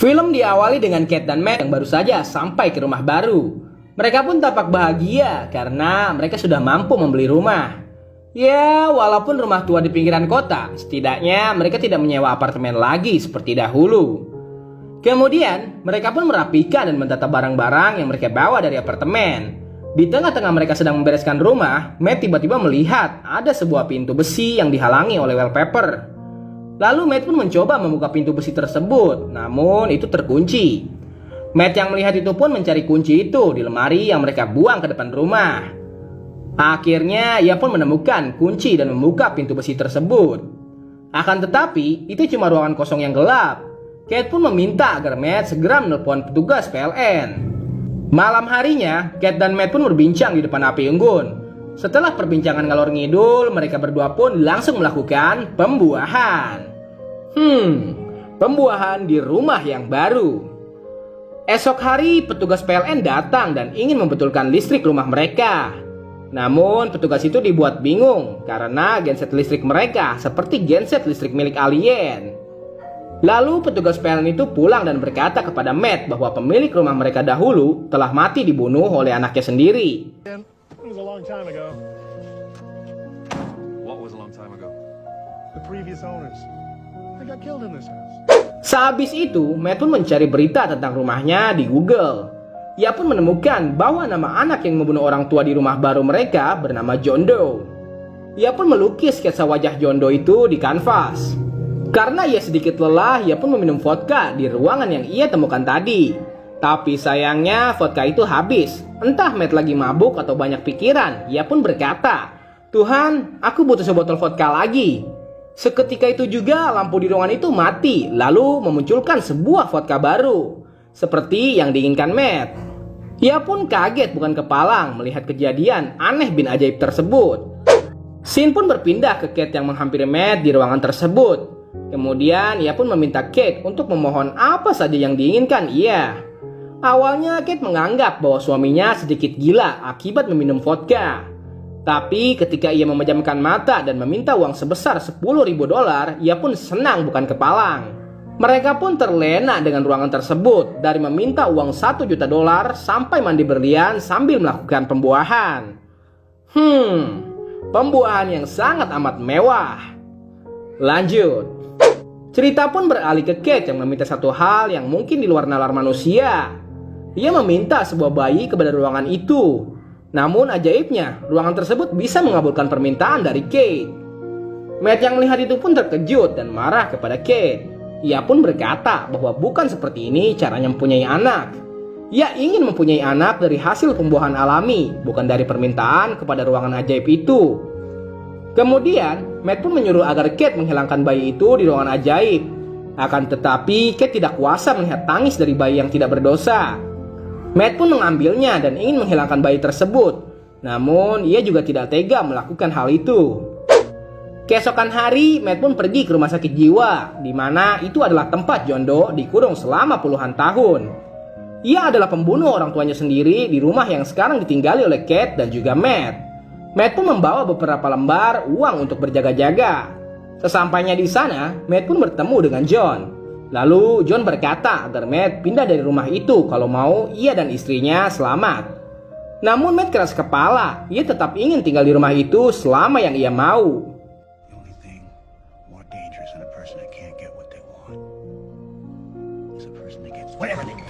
Film diawali dengan Kate dan Matt yang baru saja sampai ke rumah baru. Mereka pun tampak bahagia karena mereka sudah mampu membeli rumah. Ya, walaupun rumah tua di pinggiran kota, setidaknya mereka tidak menyewa apartemen lagi seperti dahulu. Kemudian, mereka pun merapikan dan mentata barang-barang yang mereka bawa dari apartemen. Di tengah-tengah mereka sedang membereskan rumah, Matt tiba-tiba melihat ada sebuah pintu besi yang dihalangi oleh wallpaper. Lalu Matt pun mencoba membuka pintu besi tersebut, namun itu terkunci. Matt yang melihat itu pun mencari kunci itu di lemari yang mereka buang ke depan rumah. Akhirnya ia pun menemukan kunci dan membuka pintu besi tersebut. Akan tetapi, itu cuma ruangan kosong yang gelap. Kate pun meminta agar Matt segera menelpon petugas PLN. Malam harinya, Kate dan Matt pun berbincang di depan api unggun. Setelah perbincangan ngalor ngidul, mereka berdua pun langsung melakukan pembuahan. Pembuahan di rumah yang baru. Esok hari, petugas PLN datang dan ingin membetulkan listrik rumah mereka. Namun, petugas itu dibuat bingung karena genset listrik mereka seperti genset listrik milik alien. Lalu, petugas PLN itu pulang dan berkata kepada Matt bahwa pemilik rumah mereka dahulu telah mati dibunuh oleh anaknya sendiri. It was a long time ago. What was a long time ago? The previous owners. They got killed in this house. Sehabis itu, Matt pun mencari berita tentang rumahnya di Google. Ia pun menemukan bahwa nama anak yang membunuh orang tua di rumah baru mereka bernama John Doe. Ia pun melukis sketsa wajah John Doe itu di kanvas. Karena ia sedikit lelah, ia pun meminum vodka di ruangan yang ia temukan tadi. Tapi sayangnya vodka itu habis. Entah Matt lagi mabuk atau banyak pikiran. Ia pun berkata, "Tuhan, aku butuh sebotol vodka lagi." Seketika itu juga lampu di ruangan itu mati, lalu memunculkan sebuah vodka baru, seperti yang diinginkan Matt. Ia pun kaget bukan kepalang melihat kejadian aneh bin ajaib tersebut. Scene pun berpindah ke Kate yang menghampiri Matt di ruangan tersebut. Kemudian ia pun meminta Kate untuk memohon apa saja yang diinginkan ia. Awalnya Kate menganggap bahwa suaminya sedikit gila akibat meminum vodka. Tapi ketika ia memejamkan mata dan meminta uang sebesar $10.000, ia pun senang bukan kepalang. Mereka pun terlena dengan ruangan tersebut dari meminta uang $1 juta sampai mandi berlian sambil melakukan pembuahan. Pembuahan yang sangat amat mewah. Lanjut. Cerita pun beralih ke Kate yang meminta satu hal yang mungkin di luar nalar manusia. Ia meminta sebuah bayi kepada ruangan itu. Namun ajaibnya, ruangan tersebut bisa mengabulkan permintaan dari Kate. Matt yang melihat itu pun terkejut dan marah kepada Kate. Ia pun berkata bahwa bukan seperti ini caranya mempunyai anak. Ia ingin mempunyai anak dari hasil pembuahan alami, bukan dari permintaan kepada ruangan ajaib itu. Kemudian, Matt pun menyuruh agar Kate menghilangkan bayi itu di ruangan ajaib. Akan tetapi, Kate tidak kuasa melihat tangis dari bayi yang tidak berdosa. Matt pun mengambilnya dan ingin menghilangkan bayi tersebut. Namun, ia juga tidak tega melakukan hal itu. Keesokan hari, Matt pun pergi ke rumah sakit jiwa, di mana itu adalah tempat John Doe dikurung selama puluhan tahun. Ia adalah pembunuh orang tuanya sendiri di rumah yang sekarang ditinggali oleh Kate dan juga Matt. Matt pun membawa beberapa lembar uang untuk berjaga-jaga. Sesampainya di sana, Matt pun bertemu dengan John. Lalu John berkata agar Matt pindah dari rumah itu kalau mau ia dan istrinya selamat. Namun Matt keras kepala, ia tetap ingin tinggal di rumah itu selama yang ia mau. The only thing more dangerous than a person that can't get what they want is a person that gets whatever they want.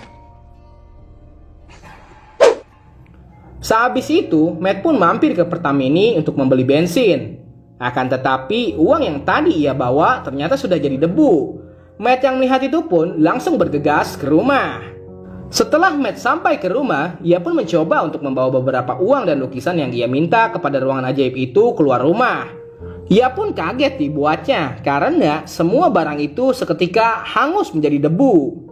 Sehabis itu, Matt pun mampir ke Pertamini untuk membeli bensin. Akan tetapi, uang yang tadi ia bawa ternyata sudah jadi debu. Matt yang melihat itu pun langsung bergegas ke rumah. Setelah Matt sampai ke rumah, ia pun mencoba untuk membawa beberapa uang dan lukisan yang ia minta kepada ruangan ajaib itu keluar rumah. Ia pun kaget dibuatnya karena semua barang itu seketika hangus menjadi debu.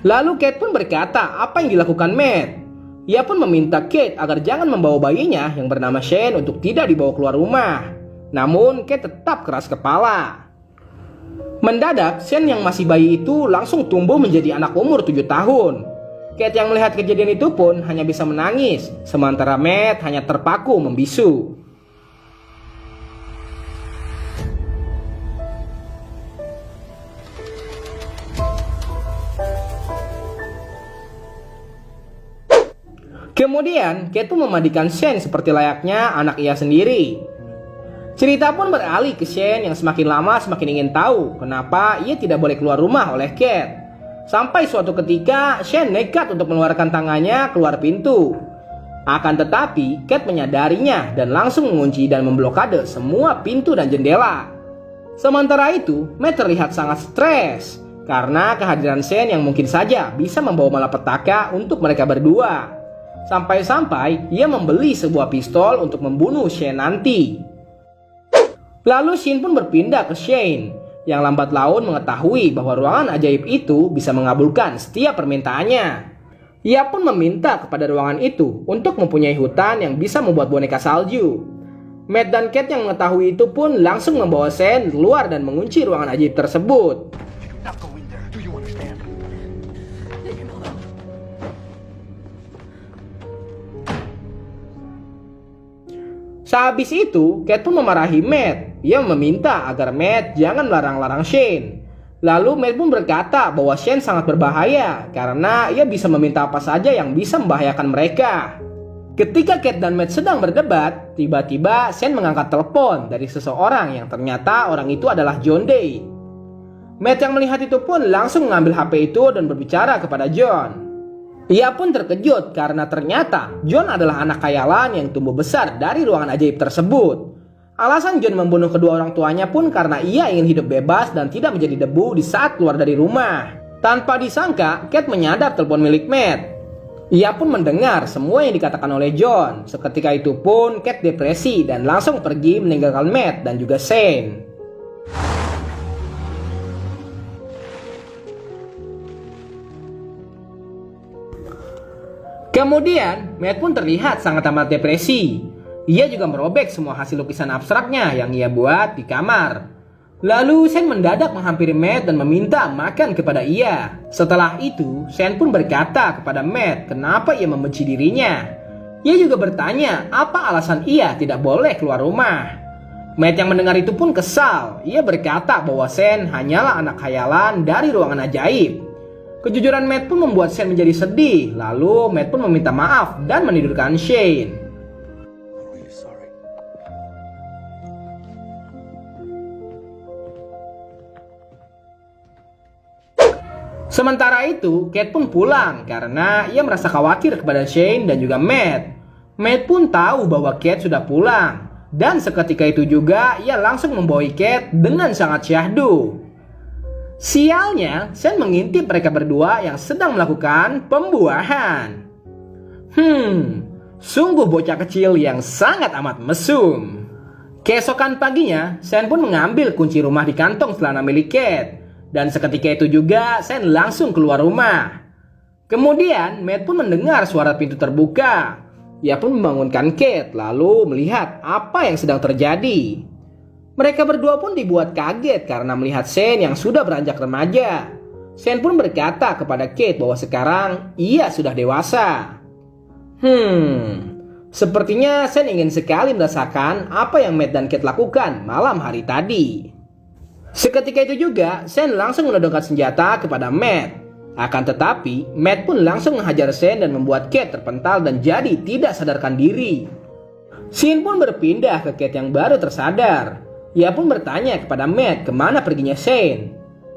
Lalu Kate pun berkata apa yang dilakukan Matt. Ia pun meminta Kate agar jangan membawa bayinya yang bernama Shane untuk tidak dibawa keluar rumah. Namun Kate tetap keras kepala. Mendadak, Shane yang masih bayi itu langsung tumbuh menjadi anak umur 7 tahun. Kate yang melihat kejadian itu pun hanya bisa menangis, sementara Matt hanya terpaku membisu. Kemudian, Kate pun memandikan Shane seperti layaknya anak ia sendiri. Cerita pun beralih ke Shane yang semakin lama semakin ingin tahu kenapa ia tidak boleh keluar rumah oleh Kate. Sampai suatu ketika, Shane nekat untuk mengeluarkan tangannya keluar pintu. Akan tetapi, Kate menyadarinya dan langsung mengunci dan memblokade semua pintu dan jendela. Sementara itu, Matt terlihat sangat stres karena kehadiran Shane yang mungkin saja bisa membawa malapetaka untuk mereka berdua. Sampai-sampai ia membeli sebuah pistol untuk membunuh Shane nanti. Lalu Shin pun berpindah ke Shane yang lambat laun mengetahui bahwa ruangan ajaib itu bisa mengabulkan setiap permintaannya. Ia pun meminta kepada ruangan itu untuk mempunyai hutan yang bisa membuat boneka salju. Matt dan Kate yang mengetahui itu pun langsung membawa Shane keluar dan mengunci ruangan ajaib tersebut. Not go in there. Do you understand? Sehabis itu, Kate pun memarahi Matt. Ia meminta agar Matt jangan melarang-larang Shane. Lalu Matt pun berkata bahwa Shane sangat berbahaya karena ia bisa meminta apa saja yang bisa membahayakan mereka. Ketika Kate dan Matt sedang berdebat, tiba-tiba Shane mengangkat telepon dari seseorang yang ternyata orang itu adalah John Day. Matt yang melihat itu pun langsung mengambil HP itu dan berbicara kepada John. Ia pun terkejut karena ternyata John adalah anak khayalan yang tumbuh besar dari ruangan ajaib tersebut. Alasan John membunuh kedua orang tuanya pun karena ia ingin hidup bebas dan tidak menjadi debu di saat keluar dari rumah. Tanpa disangka, Kate menyadap telepon milik Matt. Ia pun mendengar semua yang dikatakan oleh John. Seketika itu pun Kate depresi dan langsung pergi meninggalkan Matt dan juga Shane. Kemudian, Matt pun terlihat sangat amat depresi. Ia juga merobek semua hasil lukisan abstraknya yang ia buat di kamar. Lalu, Shane mendadak menghampiri Matt dan meminta makan kepada ia. Setelah itu, Shane pun berkata kepada Matt kenapa ia membenci dirinya. Ia juga bertanya apa alasan ia tidak boleh keluar rumah. Matt yang mendengar itu pun kesal. Ia berkata bahwa Shane hanyalah anak khayalan dari ruangan ajaib. Kejujuran Matt pun membuat Shane menjadi sedih. Lalu Matt pun meminta maaf dan menidurkan Shane. I'm really sorry. Sementara itu, Kate pun pulang karena ia merasa khawatir kepada Shane dan juga Matt. Matt pun tahu bahwa Kate sudah pulang. Dan seketika itu juga ia langsung membawa Kate dengan sangat syahdu. Sialnya, Shane mengintip mereka berdua yang sedang melakukan pembuahan. Sungguh bocah kecil yang sangat amat mesum. Keesokan paginya, Shane pun mengambil kunci rumah di kantong celana milik Kate. Dan seketika itu juga, Shane langsung keluar rumah. Kemudian, Matt pun mendengar suara pintu terbuka. Ia pun membangunkan Kate, lalu melihat apa yang sedang terjadi. Mereka berdua pun dibuat kaget karena melihat Shane yang sudah beranjak remaja. Shane pun berkata kepada Kate bahwa sekarang ia sudah dewasa. Sepertinya Shane ingin sekali merasakan apa yang Matt dan Kate lakukan malam hari tadi. Seketika itu juga, Shane langsung menodongkan senjata kepada Matt. Akan tetapi, Matt pun langsung menghajar Shane dan membuat Kate terpental dan jadi tidak sadarkan diri. Shane pun berpindah ke Kate yang baru tersadar. Ia pun bertanya kepada Matt kemana perginya Shane.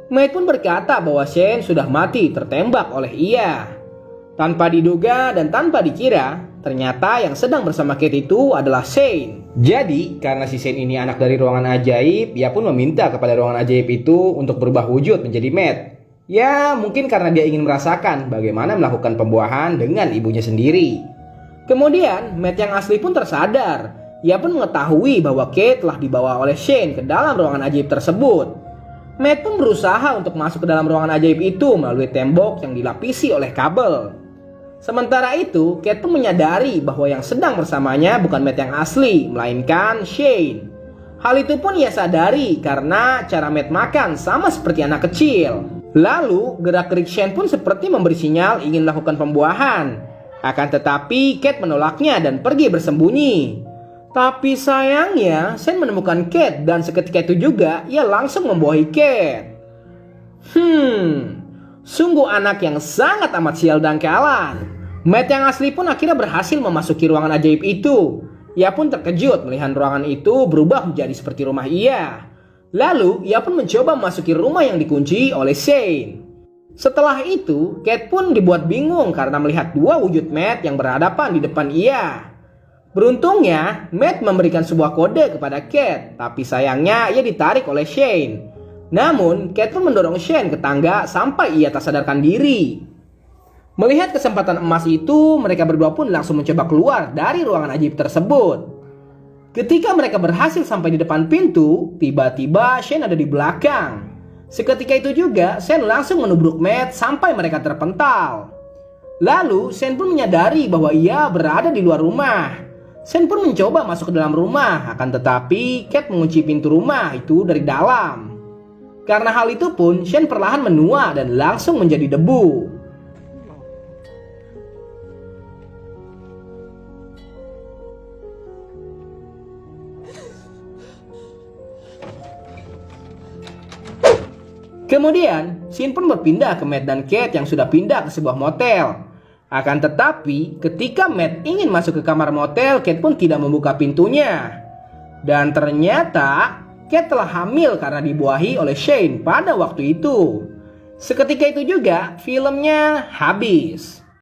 Matt pun berkata bahwa Shane sudah mati tertembak oleh ia. Tanpa diduga dan tanpa dikira, ternyata yang sedang bersama Kate itu adalah Shane. Jadi, karena si Shane ini anak dari ruangan ajaib, ia pun meminta kepada ruangan ajaib itu untuk berubah wujud menjadi Matt. Ya, mungkin karena dia ingin merasakan bagaimana melakukan pembuahan dengan ibunya sendiri. Kemudian, Matt yang asli pun tersadar. Ia pun mengetahui bahwa Kate telah dibawa oleh Shane ke dalam ruangan ajaib tersebut. Matt pun berusaha untuk masuk ke dalam ruangan ajaib itu melalui tembok yang dilapisi oleh kabel. Sementara itu, Kate pun menyadari bahwa yang sedang bersamanya bukan Matt yang asli, melainkan Shane. Hal itu pun ia sadari karena cara Matt makan sama seperti anak kecil. Lalu, gerak-gerik Shane pun seperti memberi sinyal ingin melakukan pembuahan. Akan tetapi, Kate menolaknya dan pergi bersembunyi. Tapi sayangnya, Shane menemukan Kate dan seketika itu juga ia langsung membuahi Kate. Sungguh anak yang sangat amat sial dan kealan. Matt yang asli pun akhirnya berhasil memasuki ruangan ajaib itu. Ia pun terkejut melihat ruangan itu berubah menjadi seperti rumah ia. Lalu, ia pun mencoba memasuki rumah yang dikunci oleh Shane. Setelah itu, Kate pun dibuat bingung karena melihat dua wujud Matt yang berhadapan di depan ia. Beruntungnya, Matt memberikan sebuah kode kepada Kate, tapi sayangnya ia ditarik oleh Shane. Namun, Kate pun mendorong Shane ke tangga sampai ia tak sadarkan diri. Melihat kesempatan emas itu, mereka berdua pun langsung mencoba keluar dari ruangan ajaib tersebut. Ketika mereka berhasil sampai di depan pintu, tiba-tiba Shane ada di belakang. Seketika itu juga, Shane langsung menubruk Matt sampai mereka terpental. Lalu, Shane pun menyadari bahwa ia berada di luar rumah. Shane pun mencoba masuk ke dalam rumah, akan tetapi Kate mengunci pintu rumah itu dari dalam. Karena hal itu pun, Shane perlahan menua dan langsung menjadi debu. Kemudian, Shane pun berpindah ke Matt dan Kate yang sudah pindah ke sebuah motel. Akan tetapi, ketika Matt ingin masuk ke kamar motel, Kate pun tidak membuka pintunya. Dan ternyata, Kate telah hamil karena dibuahi oleh Shane pada waktu itu. Seketika itu juga, filmnya habis.